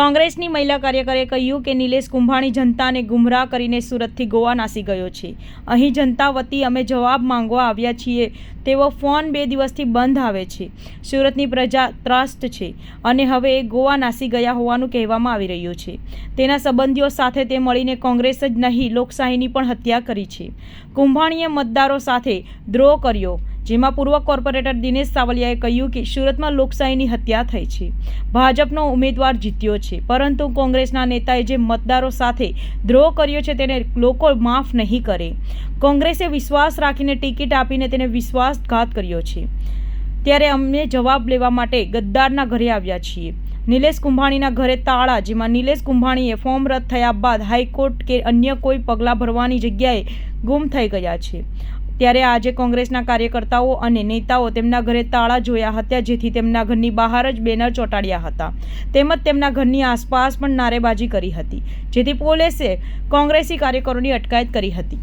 કોંગ્રેસની મહિલા કાર્યકરે કહ્યું કે નિલેશ કુંભાણી જનતાને ગુમરાહ કરીને સુરતથી ગોવા નાસી ગયો છે. અહીં જનતા વતી અમે જવાબ માંગવા આવ્યા છીએ. તેવો ફોન 2 દિવસથી બંધ આવે છે. સુરતની પ્રજા ત્રસ્ત છે અને હવે એ ગોવા નાસી ગયા હોવાનું કહેવામાં આવી રહ્યું છે. તેના સંબંધીઓ સાથે તે મળીને કોંગ્રેસ જ નહીં લોકશાહીની પણ હત્યા કરી છે. કુંભાણીએ મતદારો સાથે દ્રોહ કર્યો, જેમાં પૂર્વ કોર્પોરેટર દિનેશ સાવલિયાએ કહ્યું કે સુરતમાં લોકશાહીની હત્યા થઈ છે. ભાજપનો ઉમેદવાર જીત્યો છે, પરંતુ કોંગ્રેસના નેતાએ જે મતદારો સાથે દ્રોહ કર્યો છે તેને લોકો માફ નહીં કરે. કોંગ્રેસે વિશ્વાસ રાખીને ટિકિટ આપીને તેને વિશ્વાસઘાત કર્યો છે. ત્યારે અમે જવાબ લેવા માટે ગદ્દારના ઘરે આવ્યા છીએ. નિલેશ કુંભાણીના ઘરે તાળા, જેમાં નિલેશ કુંભાણીએ ફોર્મ રદ થયા બાદ હાઈકોર્ટ કે અન્ય કોઈ પગલાં ભરવાની જગ્યાએ ગુમ થઈ ગયા છે. ત્યારે આજે કોંગ્રેસના કાર્યકર્તાઓ અને નેતાઓ તેમના ઘરે તાળા જોયા હતા, જેથી તેમના ઘરની બહાર જ બેનર ચોંટાડ્યા હતા, તેમજ તેમના ઘરની આસપાસ પણ નારેબાજી કરી હતી, જેથી પોલીસે કોંગ્રેસી કાર્યકરોની અટકાયત કરી હતી.